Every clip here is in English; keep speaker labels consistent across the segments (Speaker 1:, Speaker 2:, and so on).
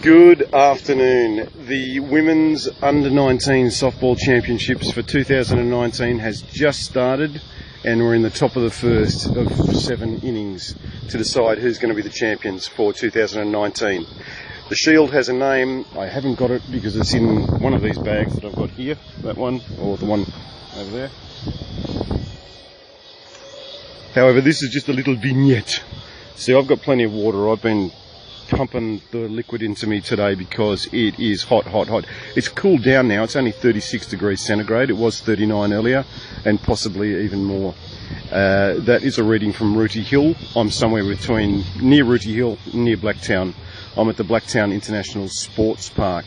Speaker 1: Good afternoon. The Women's Under-19 Softball Championships for 2019 has just started, and we're in the top of the first of 7 innings to decide who's going to be the champions for 2019. The shield has a name. I haven't got it because it's in one of these bags that I've got here, that one, or the one over there. However, this is just a little vignette. See, I've got plenty of water. I've been pumping the liquid into me today because it is hot, hot, hot. It's cooled down now. It's only 36 degrees centigrade. It was 39 earlier, and possibly even more. That is a reading from Rooty Hill. I'm somewhere between near Rooty Hill, near Blacktown. I'm at the Blacktown International Sports Park.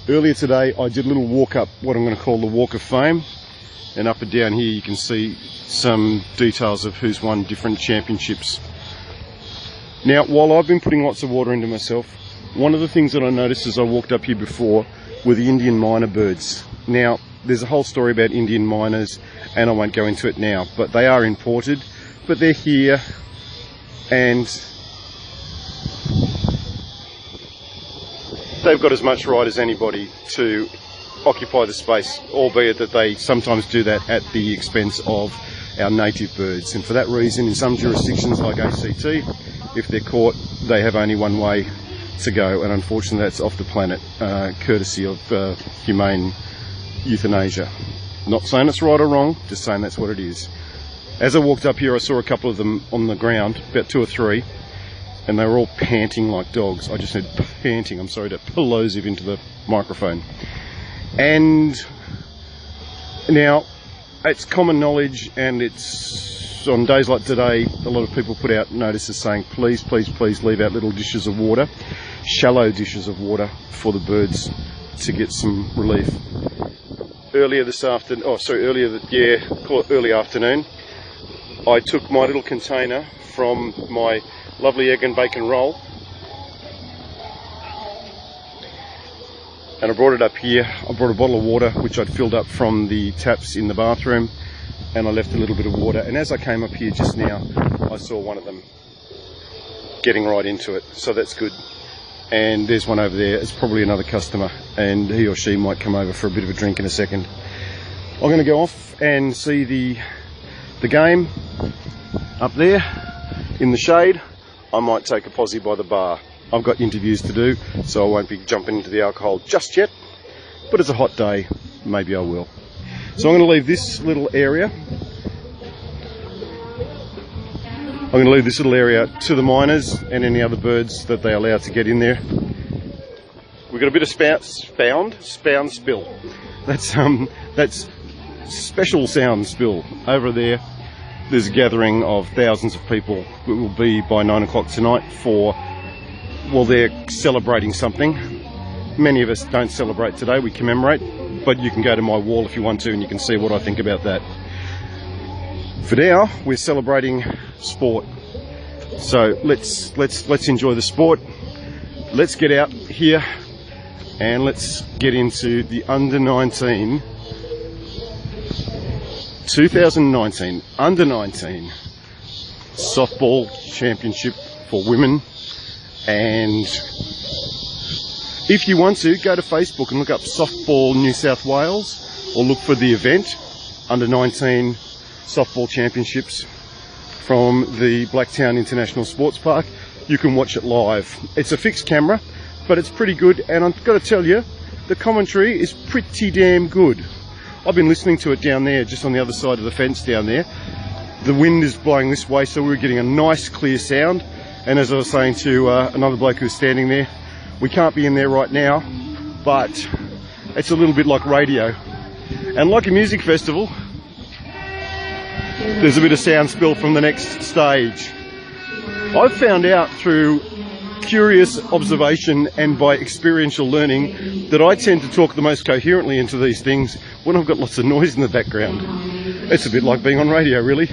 Speaker 1: Earlier today, I did a little walk up what I'm going to call the Walk of Fame. And up and down here, you can see some details of who's won different championships. Now, while I've been putting lots of water into myself, one of the things that I noticed as I walked up here before were the Indian myna birds. Now, there's a whole story about Indian mynas, and I won't go into it now, but they are imported, but they're here, and they've got as much right as anybody to occupy the space, albeit that they sometimes do that at the expense of our native birds. And for that reason, in some jurisdictions like ACT, if they're caught, they have only one way to go, and unfortunately that's off the planet, courtesy of humane euthanasia. Not saying it's right or wrong, just saying that's what it is. As I walked up here, I saw a couple of them on the ground, about 2 or 3, and they were all panting like dogs. I just said panting, I'm sorry to plosive into the microphone. And now, it's common knowledge, and it's on days like today, a lot of people put out notices saying, please, please, please leave out little dishes of water, shallow dishes of water for the birds to get some relief. Earlier this afternoon, early afternoon, I took my little container from my lovely egg and bacon roll, and I brought it up here. I brought a bottle of water which I'd filled up from the taps in the bathroom, and I left a little bit of water, and as I came up here just now, I saw one of them getting right into it, so that's good. And there's one over there. It's probably another customer, and he or she might come over for a bit of a drink in a second. I'm going to go off and see the game up there in the shade. I might take a posse by the bar. I've got interviews to do, so I won't be jumping into the alcohol just yet, but it's a hot day, maybe I will. So I'm going to leave this little area. I'm going to leave this little area to the miners and any other birds that they allow to get in there. We've got a bit of spound spill. That's special sound spill over there. There's a gathering of thousands of people. It will be by 9 o'clock tonight for, well, they're celebrating something. Many of us don't celebrate today, we commemorate, but you can go to my wall if you want to and you can see what I think about that. For now, we're celebrating sport. So let's enjoy the sport. Let's get out here and let's get into the Under-19 2019 Under-19 Softball Championship for women. And if you want to, go to Facebook and look up Softball New South Wales, or look for the event, Under-19 Softball Championships from the Blacktown International Sports Park. You can watch it live. It's a fixed camera, but it's pretty good, and I've got to tell you, the commentary is pretty damn good. I've been listening to it down there, just on the other side of the fence down there. The wind is blowing this way, so we're getting a nice clear sound. And as I was saying to another bloke who's standing there, we can't be in there right now, but it's a little bit like radio. And like a music festival, there's a bit of sound spill from the next stage. I've found out through curious observation and by experiential learning that I tend to talk the most coherently into these things when I've got lots of noise in the background. It's a bit like being on radio, really.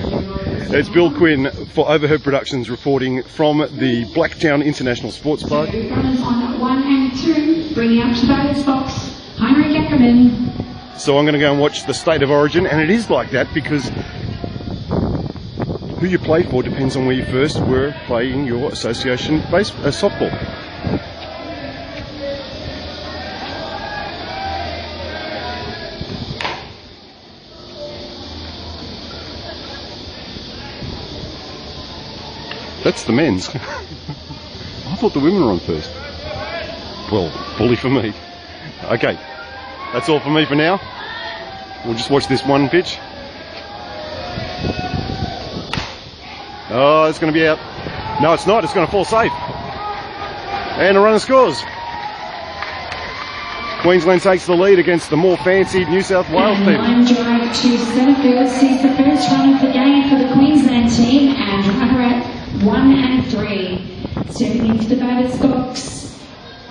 Speaker 1: It's Bill Quinn for Overheard Productions reporting from the Blacktown International Sports Park.
Speaker 2: Runners on 1 and 2, bringing up to batter's box, Heinrich Ackerman.
Speaker 1: So I'm going to go and watch the State of Origin, and it is like that because who you play for depends on where you first were playing your association softball. That's the men's. I thought the women were on first. Well, bully for me. Okay, that's all for me for now. We'll just watch this one pitch. Oh, it's going to be out. No, it's not. It's going to fall safe. And a runner scores. Queensland takes the lead against the more fancied New South Wales team.
Speaker 2: Line drive to centre field sees the first run of the game for the Queensland team, and runner at 1 and 3. Stepping into the batter's box,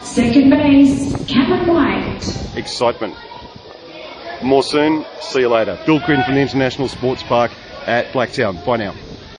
Speaker 2: second base, Cameron White.
Speaker 1: Excitement. More soon. See you later. Bill Quinn from the International Sports Park at Blacktown. Bye now.